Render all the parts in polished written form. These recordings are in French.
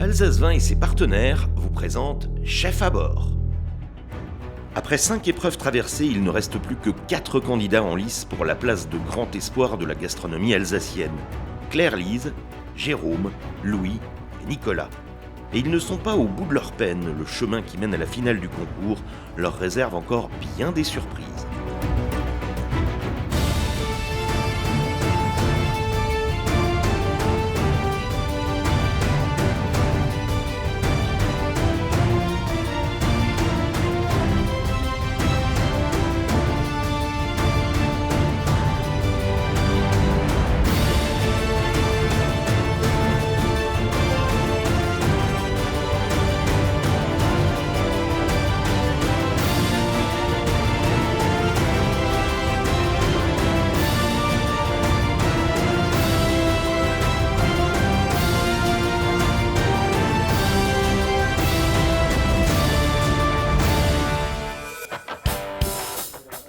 Alsace Vin et ses partenaires vous présentent Chef à bord. Après 5 épreuves traversées, il ne reste plus que 4 candidats en lice pour la place de grand espoir de la gastronomie alsacienne. Claire-Lise, Jérôme, Louis et Nicolas. Et ils ne sont pas au bout de leur peine, le chemin qui mène à la finale du concours leur réserve encore bien des surprises.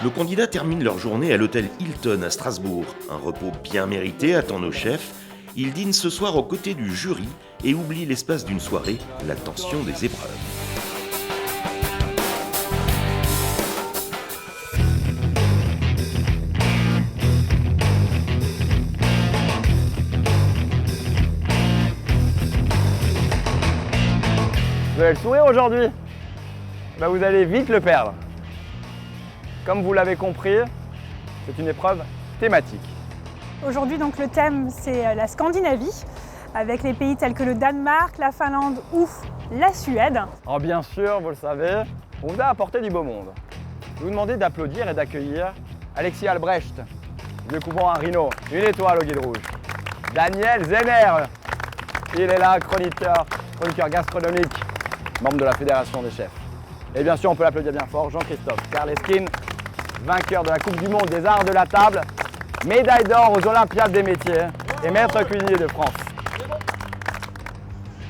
Nos candidats terminent leur journée à l'hôtel Hilton à Strasbourg. Un repos bien mérité attend nos chefs. Ils dînent ce soir aux côtés du jury et oublient l'espace d'une soirée la tension des épreuves. Vous avez le sourire aujourd'hui? Vous allez vite le perdre. Comme vous l'avez compris, c'est une épreuve thématique. Aujourd'hui, donc, le thème, c'est la Scandinavie, avec les pays tels que le Danemark, la Finlande ou la Suède. Alors bien sûr, vous le savez, on vous a apporté du beau monde. Je vais vous demander d'applaudir et d'accueillir Alexis Albrecht, vieux couvent un rhino, une étoile au guide rouge. Daniel Zenner, il est là, chroniqueur gastronomique, membre de la Fédération des chefs. Et bien sûr, on peut l'applaudir bien fort, Jean-Christophe Karleskin, vainqueur de la Coupe du Monde des Arts de la Table, médaille d'or aux Olympiades des métiers et maître cuisinier de France.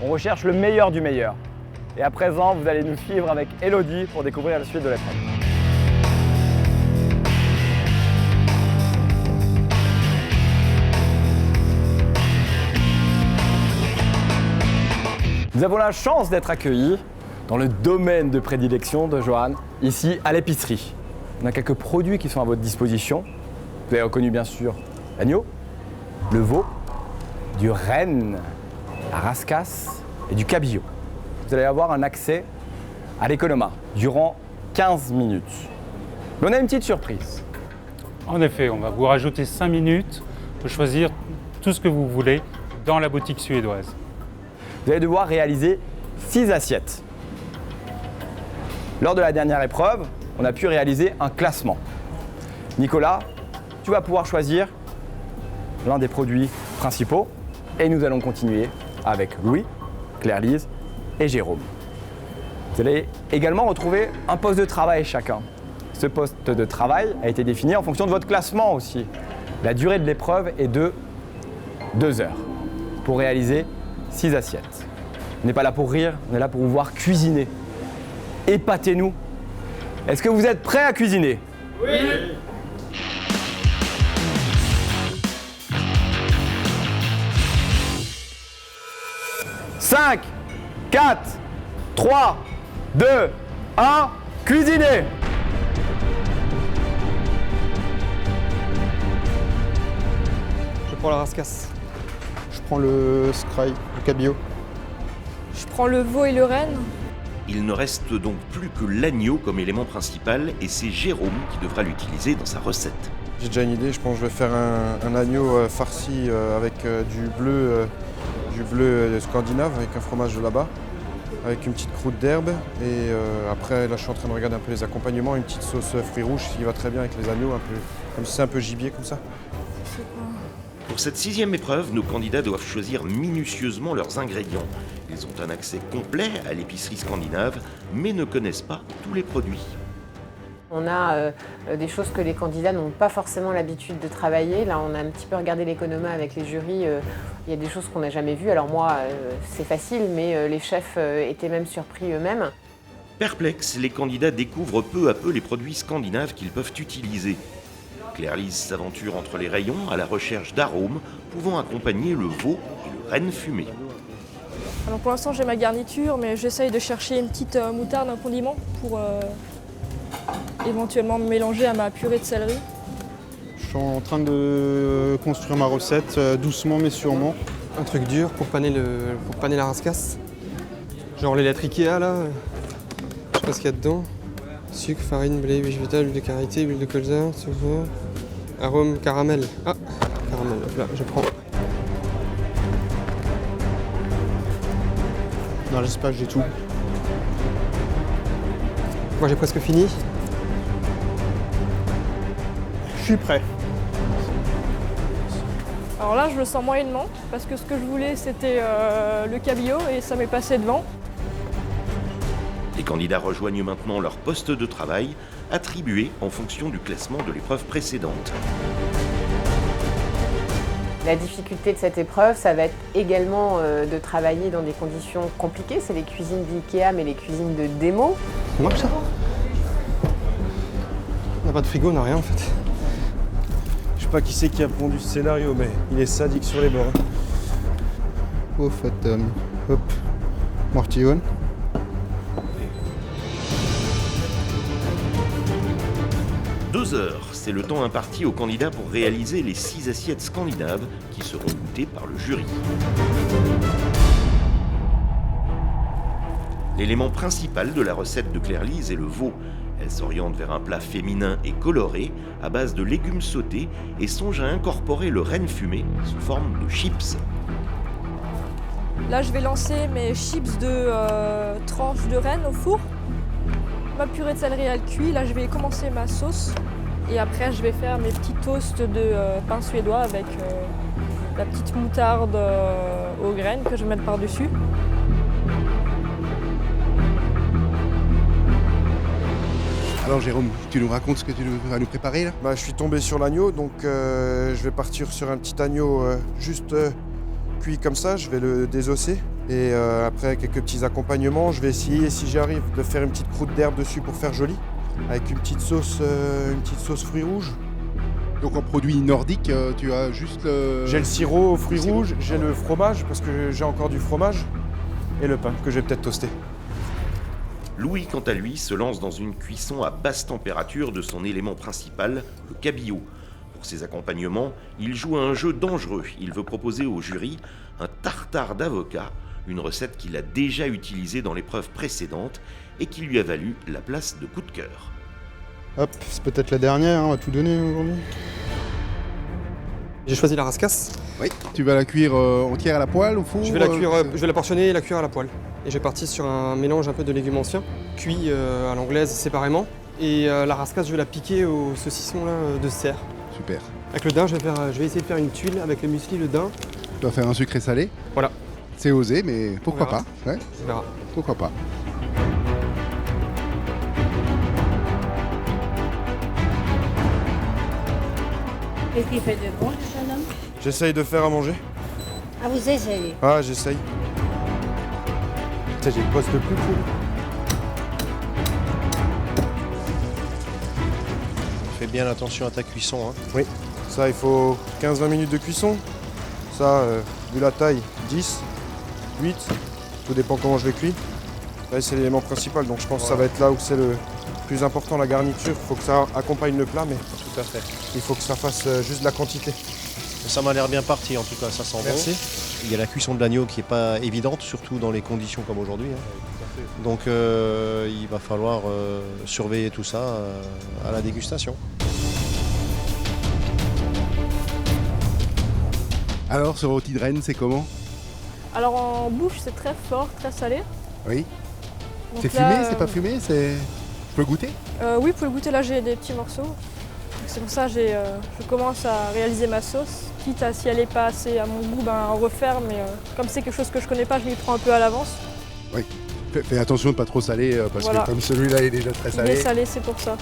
On recherche le meilleur du meilleur. Et à présent, vous allez nous suivre avec Elodie pour découvrir la suite de l'épreuve. Nous avons la chance d'être accueillis dans le domaine de prédilection de Johan, ici à l'épicerie. On a quelques produits qui sont à votre disposition. Vous avez reconnu bien sûr l'agneau, le veau, du renne, la rascasse et du cabillaud. Vous allez avoir un accès à l'économa durant 15 minutes. Mais on a une petite surprise. En effet, on va vous rajouter 5 minutes pour choisir tout ce que vous voulez dans la boutique suédoise. Vous allez devoir réaliser 6 assiettes. Lors de la dernière épreuve, on a pu réaliser un classement. Nicolas, tu vas pouvoir choisir l'un des produits principaux et nous allons continuer avec Louis, Claire-Lise et Jérôme. Vous allez également retrouver un poste de travail chacun. Ce poste de travail a été défini en fonction de votre classement aussi. La durée de l'épreuve est de 2 heures pour réaliser 6 assiettes. On n'est pas là pour rire, on est là pour vous voir cuisiner. Épatez-nous. Est-ce que vous êtes prêts à cuisiner? Oui. 5, 4, 3, 2, 1, cuisiner! Je prends la rascasse. Je prends le scraille, le cabillaud. Je prends le veau et le renne. Il ne reste donc plus que l'agneau comme élément principal et c'est Jérôme qui devra l'utiliser dans sa recette. J'ai déjà une idée, je pense que je vais faire un agneau farci avec du bleu scandinave, avec un fromage de là-bas, avec une petite croûte d'herbe. Et après, là je suis en train de regarder un peu les accompagnements, une petite sauce fruits rouges qui va très bien avec les agneaux, un peu, comme si c'est un peu gibier comme ça. Pour cette 6e épreuve, nos candidats doivent choisir minutieusement leurs ingrédients. Ils ont un accès complet à l'épicerie scandinave, mais ne connaissent pas tous les produits. On a des choses que les candidats n'ont pas forcément l'habitude de travailler. Là, on a un petit peu regardé l'économa avec les jurys. Il y a des choses qu'on n'a jamais vues. Alors moi, c'est facile, mais les chefs étaient même surpris eux-mêmes. Perplexes, les candidats découvrent peu à peu les produits scandinaves qu'ils peuvent utiliser. Claire-Lise s'aventure entre les rayons à la recherche d'arômes pouvant accompagner le veau et le renne fumé. Alors pour l'instant j'ai ma garniture, mais j'essaye de chercher une petite moutarde, un condiment pour éventuellement me mélanger à ma purée de céleri. Je suis en train de construire ma recette, doucement mais sûrement. Un truc dur pour paner la rascasse. Genre les lettres Ikea là. Je sais pas ce qu'il y a dedans. Sucre, farine, blé, huile végétale, huile de karité, huile de colza, sulfure, arôme caramel. Ah, caramel, là, je prends. Non, j'espère que j'ai tout. Moi j'ai presque fini. Je suis prêt. Alors là je le sens moyennement parce que ce que je voulais c'était le cabillaud et ça m'est passé devant. Les candidats rejoignent maintenant leur poste de travail, attribué en fonction du classement de l'épreuve précédente. La difficulté de cette épreuve, ça va être également de travailler dans des conditions compliquées. C'est les cuisines d'IKEA, mais les cuisines de démo. C'est moi ça? On n'a pas de frigo, on n'a rien en fait. Je sais pas qui c'est qui a pondu ce scénario, mais il est sadique sur les bords. Au fait, hop, mortillon. Deux heures, c'est le temps imparti aux candidats pour réaliser les 6 assiettes scandinaves qui seront goûtées par le jury. L'élément principal de la recette de Claire-Lise est le veau. Elle s'oriente vers un plat féminin et coloré à base de légumes sautés et songe à incorporer le renne fumé sous forme de chips. Là je vais lancer mes chips de tranches de renne au four. Ma purée de céleri elle cuit, là je vais commencer ma sauce et après je vais faire mes petits toasts de pain suédois avec la petite moutarde aux graines que je vais mettre par-dessus. Alors Jérôme, tu nous racontes ce que tu vas nous préparer là? Bah, je suis tombé sur l'agneau, donc je vais partir sur un petit agneau juste cuit comme ça. Je vais le désosser. Et après quelques petits accompagnements, je vais essayer, si j'y arrive, de faire une petite croûte d'herbe dessus pour faire joli, avec une petite sauce fruits rouges. Donc en produit nordique, tu as juste le... J'ai le sirop aux fruits rouges, j'ai le fromage, parce que j'ai encore du fromage, et le pain, que je vais peut-être toaster. Louis, quant à lui, se lance dans une cuisson à basse température de son élément principal, le cabillaud. Pour ses accompagnements, il joue à un jeu dangereux. Il veut proposer au jury un tartare d'avocat, une recette qu'il a déjà utilisée dans l'épreuve précédente et qui lui a valu la place de coup de cœur. Hop, c'est peut-être la dernière, on va tout donner aujourd'hui. J'ai choisi la rascasse. Oui, tu vas la cuire entière à la poêle au four? Je vais la portionner et la cuire à la poêle. Et je vais partir sur un mélange un peu de légumes anciens, cuits à l'anglaise séparément. Et la rascasse, je vais la piquer au saucisson là, de cerf. Super. Avec le daim, je vais essayer de faire une tuile avec le muesli, le daim. Tu vas faire un sucré salé? Voilà. C'est osé, mais pourquoi pas? Ouais. On verra. Pourquoi pas? Qu'est-ce qu'il fait de bon, le jeune homme? J'essaye de faire à manger. Ah, vous essayez? Ah, j'essaye. Putain, j'ai le poste le plus cool. Fais bien attention à ta cuisson. Hein. Oui, ça il faut 15-20 minutes de cuisson. Ça, vu la taille, 10, 8, tout dépend comment je vais cuire. Là c'est l'élément principal, donc je pense que ça va être là où c'est le plus important, la garniture. Il faut que ça accompagne le plat, mais Tout à fait. il faut que ça fasse juste de la quantité. Ça m'a l'air bien parti en tout cas, ça sent bon. Merci. Il y a la cuisson de l'agneau qui n'est pas évidente, surtout dans les conditions comme aujourd'hui. Hein. Donc il va falloir surveiller tout ça à la dégustation. Alors ce rôti de Rennes, c'est comment? Alors en bouche c'est très fort, très salé. Oui. Donc C'est là, fumé, c'est pas fumé, c'est... Je peux goûter? Oui, vous pouvez le goûter, là j'ai des petits morceaux. Donc, c'est pour ça que je commence à réaliser ma sauce. Quitte à, si elle n'est pas assez à mon goût, en refaire, mais comme c'est quelque chose que je connais pas, je m'y prends un peu à l'avance. Oui. Fais attention de pas trop saler, parce Voilà. que comme celui-là est déjà très Il salé. est salé, c'est pour ça.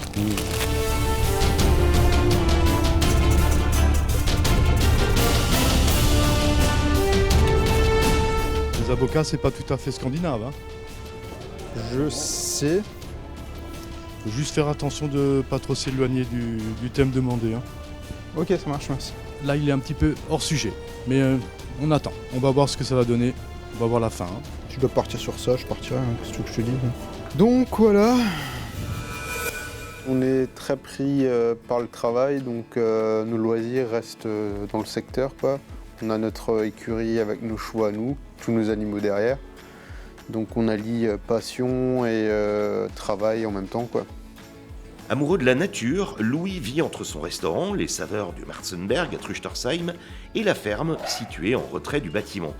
Les avocats, c'est pas tout à fait scandinave. Hein. Je sais. Faut juste faire attention de pas trop s'éloigner du thème demandé. Hein. Ok, ça marche, merci. Là, il est un petit peu hors sujet, mais on attend. On va voir ce que ça va donner. On va voir la fin. Hein. Si je dois partir sur ça, je partirai, hein, qu'est-ce que tu veux que je te dise. Donc voilà. On est très pris par le travail, donc nos loisirs restent dans le secteur, quoi. On a notre écurie avec nos chevaux à nous, tous nos animaux derrière. Donc on allie passion et travail en même temps, quoi. Amoureux de la nature, Louis vit entre son restaurant, les saveurs du Marzenberg à Truchtersheim, et la ferme située en retrait du bâtiment.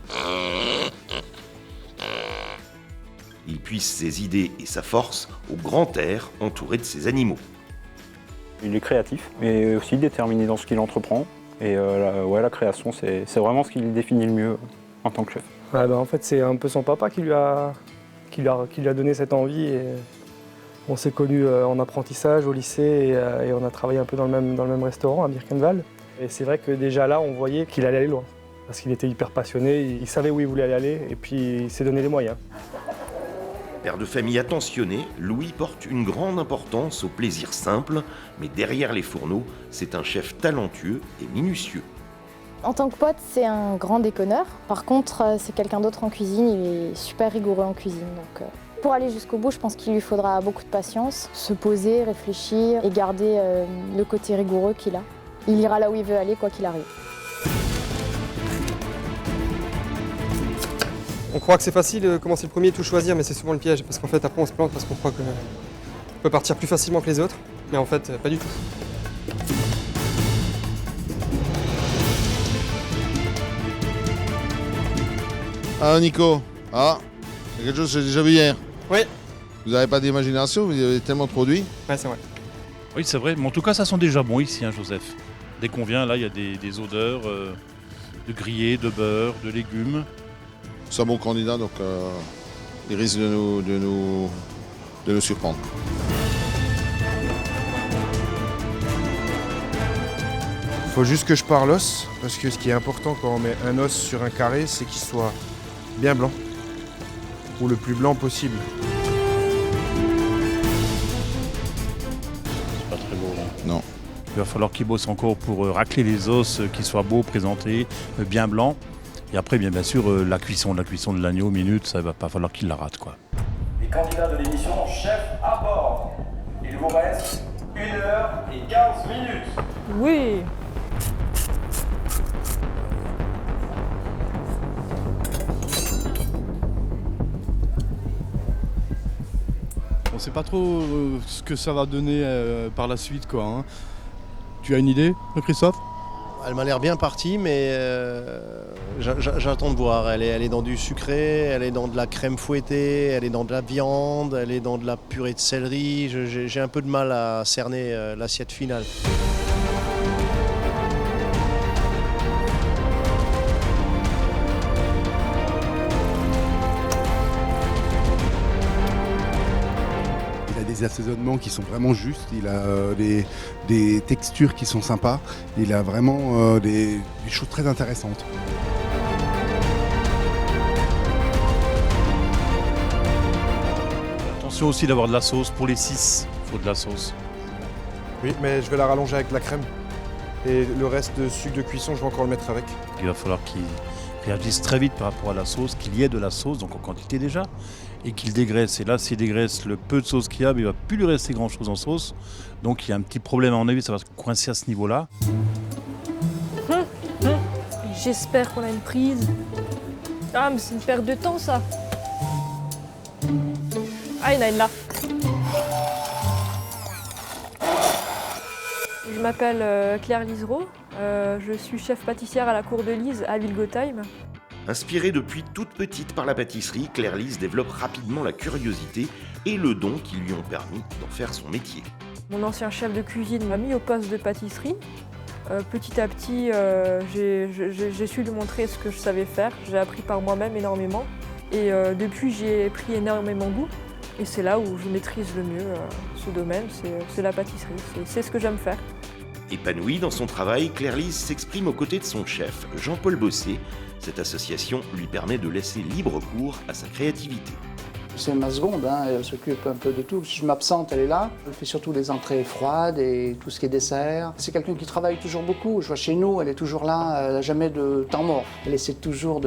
Il puise ses idées et sa force au grand air, entouré de ses animaux. Il est créatif, mais aussi déterminé dans ce qu'il entreprend. Et la création, c'est vraiment ce qui le définit le mieux en tant que chef. En fait, c'est un peu son papa qui lui a donné cette envie. Et on s'est connus en apprentissage au lycée et on a travaillé un peu dans le même restaurant à Birkenwald. Et c'est vrai que déjà là, on voyait qu'il allait aller loin. Parce qu'il était hyper passionné, il savait où il voulait aller et puis il s'est donné les moyens. Père de famille attentionné, Louis porte une grande importance au plaisir simple, mais derrière les fourneaux, c'est un chef talentueux et minutieux. En tant que pote, c'est un grand déconneur. Par contre, c'est quelqu'un d'autre en cuisine, il est super rigoureux en cuisine. Donc, pour aller jusqu'au bout, je pense qu'il lui faudra beaucoup de patience, se poser, réfléchir et garder le côté rigoureux qu'il a. Il ira là où il veut aller, quoi qu'il arrive. On croit que c'est facile de commencer le premier et tout choisir, mais c'est souvent le piège, parce qu'en fait après on se plante parce qu'on croit qu'on peut partir plus facilement que les autres, mais en fait pas du tout. Ah Nico, c'est quelque chose que j'ai déjà vu hier. Oui. Vous n'avez pas d'imagination, vous avez tellement de produits. Ouais, c'est vrai. Oui, c'est vrai, mais en tout cas ça sent déjà bon ici, hein, Joseph. Dès qu'on vient, là il y a des odeurs de grillé, de beurre, de légumes. C'est un bon candidat, donc il risque de nous surprendre. Il faut juste que je pare l'os, parce que ce qui est important quand on met un os sur un carré, c'est qu'il soit bien blanc, ou le plus blanc possible. C'est pas très beau, hein. Non. Il va falloir qu'il bosse encore pour racler les os, qu'ils soient beaux, présentés, bien blancs. Et après, bien sûr, la cuisson de l'agneau, minute, ça va pas falloir qu'il la rate, quoi. Les candidats de l'émission Chef à bord. Il vous reste 1h15 minutes. Oui. On sait pas trop ce que ça va donner par la suite, quoi. Hein. Tu as une idée, Christophe ? Elle m'a l'air bien partie, mais j'attends de voir. Elle est dans du sucré, elle est dans de la crème fouettée, elle est dans de la viande, elle est dans de la purée de céleri. J'ai un peu de mal à cerner l'assiette finale. Il a des assaisonnements qui sont vraiment justes, il a des textures qui sont sympas, il a vraiment des choses très intéressantes. Attention aussi d'avoir de la sauce pour les 6, il faut de la sauce. Oui, mais je vais la rallonger avec la crème. Et le reste de sucre de cuisson, je vais encore le mettre avec. Il va falloir qu'il réagisse très vite par rapport à la sauce, qu'il y ait de la sauce, donc en quantité déjà, et qu'il dégraisse. Et là, s'il dégraisse le peu de sauce qu'il y a, il ne va plus lui rester grand-chose en sauce. Donc il y a un petit problème à mon avis, ça va se coincer à ce niveau-là. J'espère qu'on a une prise. Ah, mais c'est une perte de temps, ça. Ah, il y en a une là. Je m'appelle Claire Lisereau. Je suis chef pâtissière à la Cour de Lise à Wilgotheim. Inspirée depuis toute petite par la pâtisserie, Claire Lise développe rapidement la curiosité et le don qui lui ont permis d'en faire son métier. Mon ancien chef de cuisine m'a mis au poste de pâtisserie. Petit à petit, j'ai su lui montrer ce que je savais faire. J'ai appris par moi-même énormément. Et depuis, j'ai pris énormément goût. Et c'est là où je maîtrise le mieux ce domaine, c'est la pâtisserie. C'est ce que j'aime faire. Épanouie dans son travail, Claire Lise s'exprime aux côtés de son chef, Jean-Paul Bossé. Cette association lui permet de laisser libre cours à sa créativité. C'est ma seconde, hein, elle s'occupe un peu de tout. Si je m'absente, elle est là. Elle fait surtout les entrées froides et tout ce qui est dessert. C'est quelqu'un qui travaille toujours beaucoup. Je vois chez nous, elle est toujours là, elle n'a jamais de temps mort. Elle essaie toujours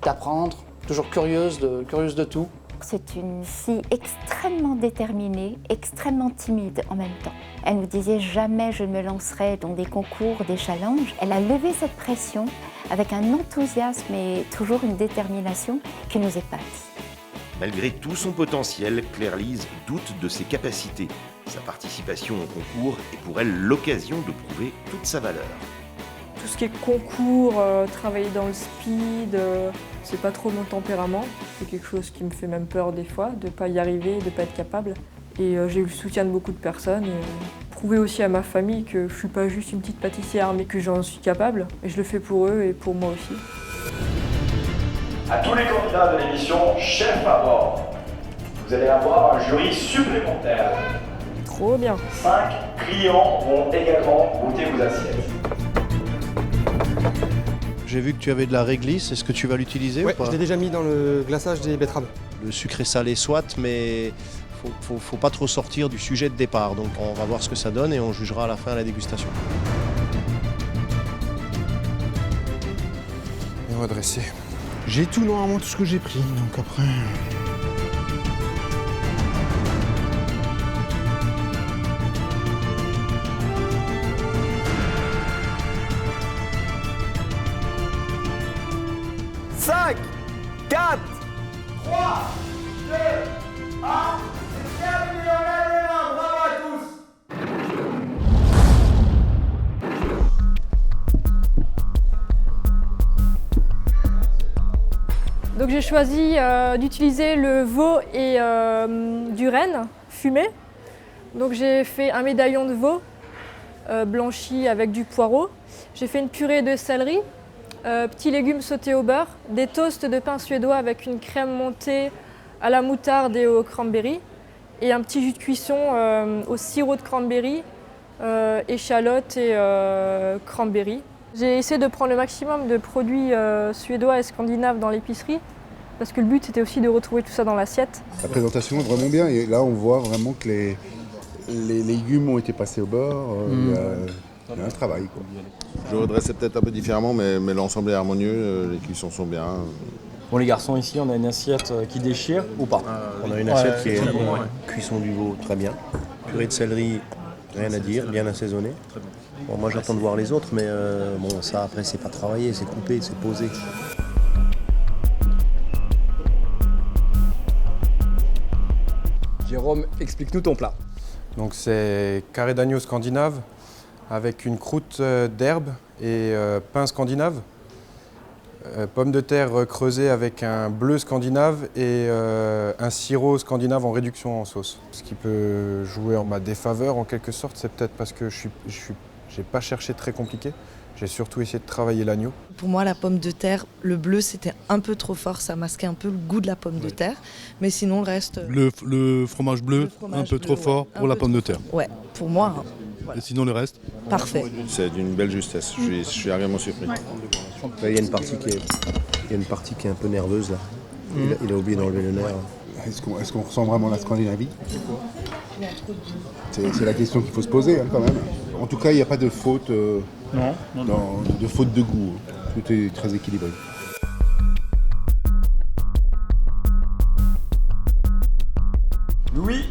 d'apprendre toujours curieuse de tout. C'est une fille extrêmement déterminée, extrêmement timide en même temps. Elle nous disait jamais je ne me lancerai dans des concours, des challenges. Elle a levé cette pression avec un enthousiasme et toujours une détermination qui nous épate. Malgré tout son potentiel, Claire-Lise doute de ses capacités. Sa participation au concours est pour elle l'occasion de prouver toute sa valeur. Tout ce qui est concours, travailler dans le speed, c'est pas trop mon tempérament. C'est quelque chose qui me fait même peur des fois, de ne pas y arriver, de ne pas être capable. Et j'ai eu le soutien de beaucoup de personnes. Prouver aussi à ma famille que je suis pas juste une petite pâtissière, mais que j'en suis capable. Et je le fais pour eux et pour moi aussi. À tous les candidats de l'émission Chef à bord, vous allez avoir un jury supplémentaire. Trop bien. 5 clients vont également goûter vos assiettes. J'ai vu que tu avais de la réglisse, est-ce que tu vas l'utiliser ou pas? Je l'ai déjà mis dans le glaçage des betteraves. Le sucré salé soit, mais faut pas trop sortir du sujet de départ. Donc on va voir ce que ça donne et on jugera à la fin à la dégustation. Et on va dresser. J'ai tout normalement tout ce que j'ai pris, donc après. Cinq, 4, 3, 2, 1, c'est terminé, on a les mains, bravo à tous. Donc j'ai choisi d'utiliser le veau et du renne fumé. Donc j'ai fait un médaillon de veau blanchi avec du poireau. J'ai fait une purée de céleri, petits légumes sautés au beurre, des toasts de pain suédois avec une crème montée à la moutarde et au cranberry et un petit jus de cuisson au sirop de cranberry, échalote et cranberry. J'ai essayé de prendre le maximum de produits suédois et scandinaves dans l'épicerie parce que le but c'était aussi de retrouver tout ça dans l'assiette. La présentation est vraiment bien et là on voit vraiment que les légumes ont été passés au beurre. Il y a un travail, quoi. Je redressais peut-être un peu différemment, mais l'ensemble est harmonieux, les cuissons sont bien. Bon les garçons, ici on a une assiette qui déchire ou pas? On a une assiette qui est cuisson du veau, très bien. Purée de céleri, rien à dire, bien assaisonné. Bon, moi j'attends de voir les autres, mais bon, ça après c'est pas travaillé, c'est coupé, c'est posé. Jérôme, explique-nous ton plat. Donc c'est carré d'agneau scandinave avec une croûte d'herbe et pain scandinave. Pommes de terre creusées avec un bleu scandinave et un sirop scandinave en réduction en sauce. Ce qui peut jouer en ma défaveur en quelque sorte, c'est peut-être parce que j'ai pas cherché très compliqué. J'ai surtout essayé de travailler l'agneau. Pour moi, la pomme de terre, le bleu, c'était un peu trop fort, ça masquait un peu le goût de la pomme de terre. Mais sinon, le reste... Le fromage bleu, un peu trop fort pour la pomme de terre. Ouais, pour moi. Hein. Et sinon, le reste? Parfait. C'est d'une belle justesse, je suis agréablement surpris. Là, il y a une partie qui est un peu nerveuse là. Il a oublié d'enlever le nerf. Est-ce qu'on ressent vraiment la Scandinavie? C'est la question qu'il faut se poser quand même. En tout cas, il n'y a pas de faute, de faute de goût. Tout est très équilibré. Louis,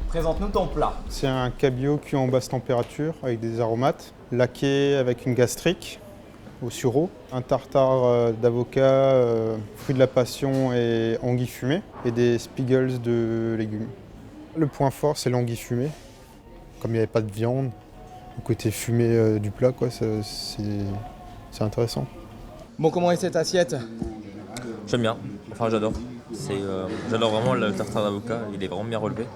présente-nous ton plat. C'est un cabillaud cuit en basse température avec des aromates, laqué avec une gastrique au sureau, un tartare d'avocat, fruits de la passion et anguilles fumées, et des spiegels de légumes. Le point fort, c'est l'anguille fumée. Comme il n'y avait pas de viande, le côté fumé du plat, quoi, c'est intéressant. Bon, comment est cette assiette? J'aime bien, enfin j'adore. J'adore vraiment le tartare d'avocat, il est vraiment bien relevé.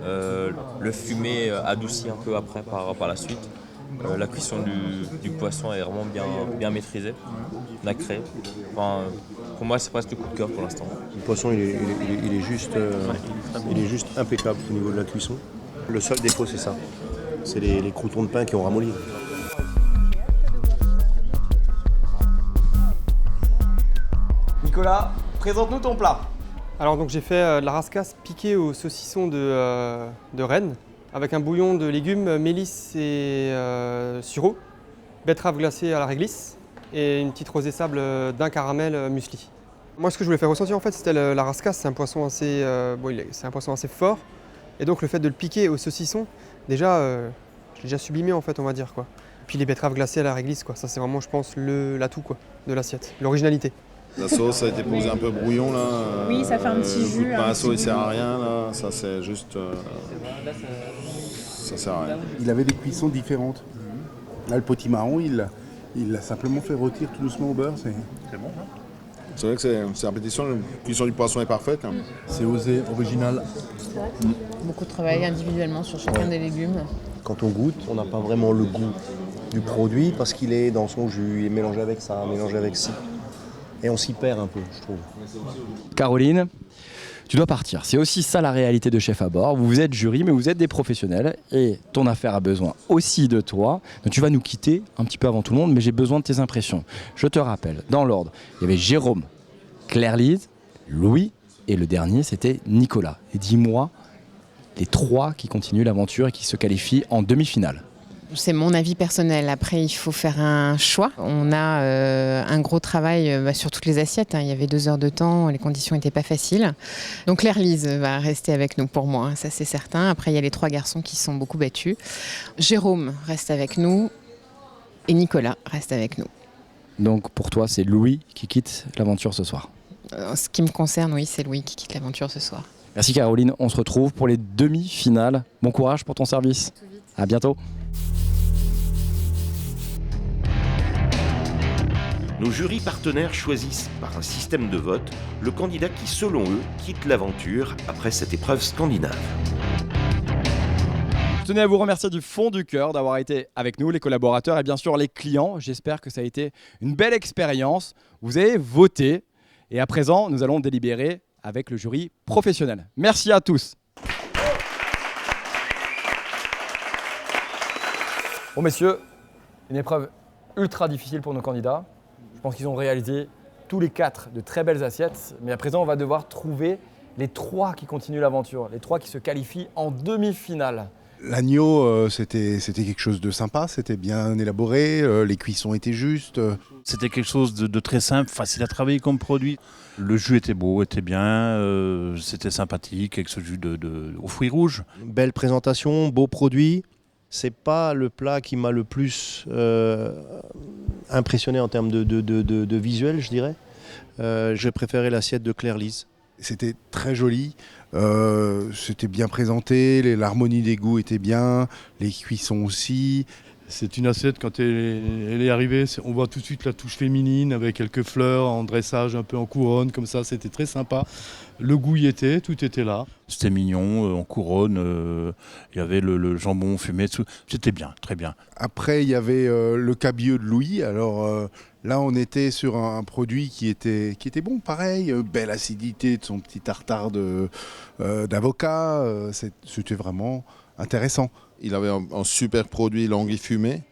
Le fumé adouci un peu après par la suite. La cuisson du poisson est vraiment bien maîtrisée, nacrée. Enfin, pour moi, c'est presque le coup de cœur pour l'instant. Le poisson, il est juste impeccable au niveau de la cuisson. Le seul défaut, c'est ça. C'est les croûtons de pain qui ont ramolli. Nicolas, présente-nous ton plat. Alors donc j'ai fait de la rascasse piquée au saucisson de Rennes avec un bouillon de légumes, mélisse et sureau, betterave glacée à la réglisse et une petite rosée sable d'un caramel muesli. Moi, ce que je voulais faire ressentir, en fait, c'était la rascasse. C'est un poisson assez, c'est un poisson assez fort. Et donc, le fait de le piquer au saucisson, déjà, je l'ai déjà sublimé, en fait, on va dire, quoi. Puis les betteraves glacées à la réglisse, quoi. Ça, c'est vraiment, je pense, l'atout, quoi, de l'assiette. L'originalité. La sauce a été posée un peu brouillon, là. Oui, ça fait un petit jus. Le pinceau, il sert à rien, là. Ça, c'est juste... ça sert à rien. Il avait des cuissons différentes. Là, le potimarron, il l'a simplement fait rôtir tout doucement au beurre. C'est bon, hein. C'est vrai que c'est appétissant, la cuisson du poisson est parfaite. Hein. C'est osé, original. Beaucoup de travail individuellement sur chacun des légumes. Quand on goûte, on n'a pas vraiment le goût du produit parce qu'il est dans son jus, il est mélangé avec ça, mélangé avec ci. Et on s'y perd un peu, je trouve. Caroline, tu dois partir. C'est aussi ça la réalité de Chef à bord. Vous êtes jury, mais vous êtes des professionnels et ton affaire a besoin aussi de toi. Donc tu vas nous quitter un petit peu avant tout le monde, mais j'ai besoin de tes impressions. Je te rappelle, dans l'ordre, il y avait Jérôme, Claire-Lise, Louis et le dernier, c'était Nicolas. Et dis-moi les 3 qui continuent l'aventure et qui se qualifient en demi-finale. C'est mon avis personnel. Après, il faut faire un choix. On a un gros travail sur toutes les assiettes. Il y avait 2 heures de temps, les conditions n'étaient pas faciles. Donc Claire-Lise va rester avec nous pour moi, ça c'est certain. Après, il y a les 3 garçons qui sont beaucoup battus. Jérôme reste avec nous et Nicolas reste avec nous. Donc pour toi, c'est Louis qui quitte l'aventure ce soir. En ce qui me concerne, oui, c'est Louis qui quitte l'aventure ce soir. Merci Caroline, on se retrouve pour les demi-finales. Bon courage pour ton service. À bientôt. Nos jurys partenaires choisissent par un système de vote le candidat qui, selon eux, quitte l'aventure après cette épreuve scandinave. Je tenais à vous remercier du fond du cœur d'avoir été avec nous, les collaborateurs et bien sûr les clients. J'espère que ça a été une belle expérience. Vous avez voté et à présent, nous allons délibérer avec le jury professionnel. Merci à tous. Bon messieurs, une épreuve ultra difficile pour nos candidats. Je pense qu'ils ont réalisé tous les 4 de très belles assiettes, mais à présent on va devoir trouver les 3 qui continuent l'aventure, les 3 qui se qualifient en demi-finale. L'agneau, c'était quelque chose de sympa, c'était bien élaboré, les cuissons étaient justes. C'était quelque chose de très simple, facile à travailler comme produit. Le jus était beau, était bien, c'était sympathique avec ce jus aux fruits rouges. Belle présentation, beau produit. C'est pas le plat qui m'a le plus impressionné en termes de visuel, je dirais. J'ai préféré l'assiette de Claire-Lise. C'était très joli, c'était bien présenté, l'harmonie des goûts était bien, les cuissons aussi. C'est une assiette, quand elle est arrivée, on voit tout de suite la touche féminine avec quelques fleurs en dressage, un peu en couronne, comme ça, c'était très sympa. Le goût y était, tout était là. C'était mignon, en couronne, il y avait le jambon fumé, c'était bien, très bien. Après, il y avait le cabillaud de Louis, alors là on était sur un produit qui était bon, pareil, belle acidité de son petit tartare d'avocat, c'était vraiment intéressant. Il avait un super produit l'anguille fumée.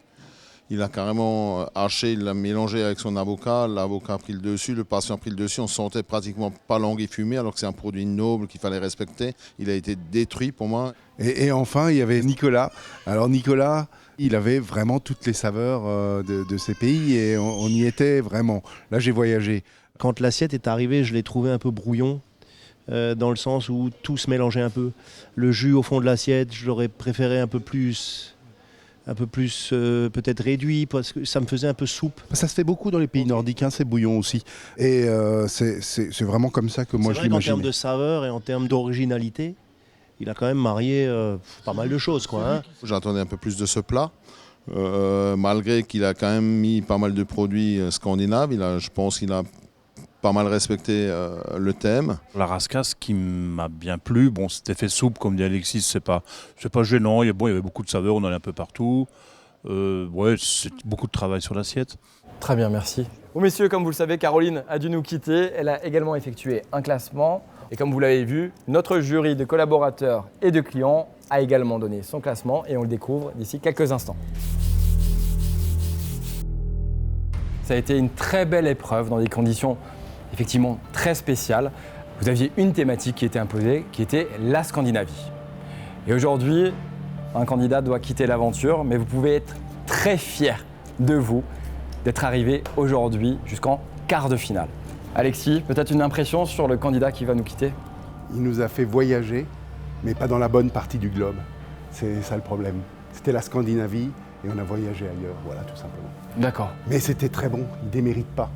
Il a carrément haché, il l'a mélangé avec son avocat. L'avocat a pris le dessus, le patient a pris le dessus. On sentait pratiquement pas l'anguille fumée alors que c'est un produit noble qu'il fallait respecter. Il a été détruit pour moi. Et enfin, il y avait Nicolas. Alors Nicolas, il avait vraiment toutes les saveurs de ces pays et on y était vraiment. Là, j'ai voyagé. Quand l'assiette est arrivée, je l'ai trouvé un peu brouillon. Dans le sens où tout se mélangeait un peu. Le jus au fond de l'assiette, je l'aurais préféré un peu plus peut-être réduit, parce que ça me faisait un peu soupe. Ça se fait beaucoup dans les pays nordiques, hein, c'est bouillon aussi. Et c'est vraiment comme ça que moi je l'imagine. En termes de saveur et en termes d'originalité, il a quand même marié pas mal de choses, quoi, hein. J'attendais un peu plus de ce plat. Malgré qu'il a quand même mis pas mal de produits scandinaves, je pense qu'il a pas mal respecté le thème. La rascasse qui m'a bien plu, bon, c'était fait soupe comme dit Alexis, c'est pas gênant, il y avait beaucoup de saveurs, on en allait un peu partout. Ouais, c'est beaucoup de travail sur l'assiette. Très bien, merci. Bon messieurs, comme vous le savez, Caroline a dû nous quitter. Elle a également effectué un classement. Et comme vous l'avez vu, notre jury de collaborateurs et de clients a également donné son classement et on le découvre d'ici quelques instants. Ça a été une très belle épreuve dans des conditions effectivement très spéciales. Vous aviez une thématique qui était imposée, qui était la Scandinavie. Et aujourd'hui, un candidat doit quitter l'aventure, mais vous pouvez être très fiers de vous d'être arrivé aujourd'hui jusqu'en quart de finale. Alexis, peut-être une impression sur le candidat qui va nous quitter? Il nous a fait voyager, mais pas dans la bonne partie du globe. C'est ça le problème. C'était la Scandinavie et on a voyagé ailleurs, voilà, tout simplement. D'accord. Mais c'était très bon, il ne démérite pas.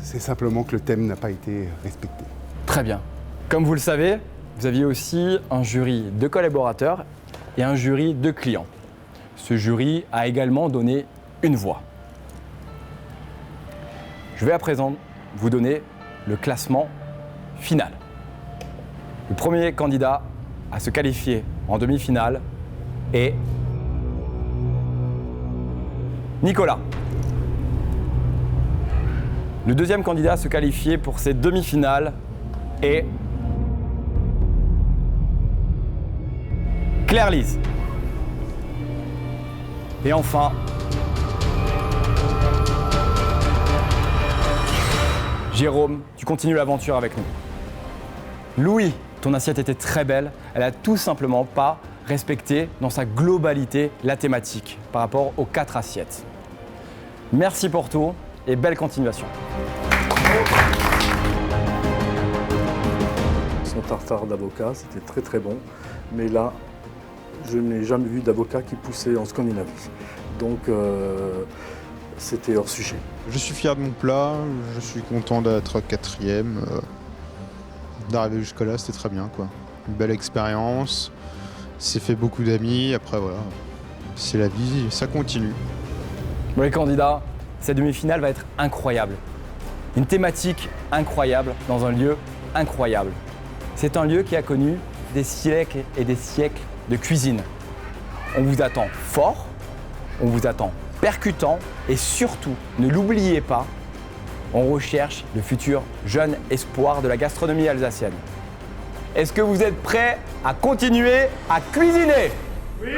C'est simplement que le thème n'a pas été respecté. Très bien. Comme vous le savez, vous aviez aussi un jury de collaborateurs et un jury de clients. Ce jury a également donné une voix. Je vais à présent vous donner le classement final. Le premier candidat à se qualifier en demi-finale est Nicolas. Le deuxième candidat à se qualifier pour cette demi-finale est Claire-Lise. Et enfin, Jérôme, tu continues l'aventure avec nous. Louis, ton assiette était très belle. Elle a tout simplement pas respecté dans sa globalité la thématique par rapport aux 4 assiettes. Merci pour tout et belle continuation. Son tartare d'avocat, c'était très très bon. Mais là, je n'ai jamais vu d'avocat qui poussait en Scandinavie. Donc, c'était hors sujet. Je suis fier de mon plat, je suis content d'être 4e. D'arriver jusqu'à là, c'était très bien, quoi. Une belle expérience, c'est fait beaucoup d'amis, après voilà, c'est la vie, ça continue. Bon les candidats, cette demi-finale va être incroyable. Une thématique incroyable dans un lieu incroyable. C'est un lieu qui a connu des siècles et des siècles de cuisine. On vous attend fort, on vous attend percutant et surtout, ne l'oubliez pas, on recherche le futur jeune espoir de la gastronomie alsacienne. Est-ce que vous êtes prêts à continuer à cuisiner? Oui.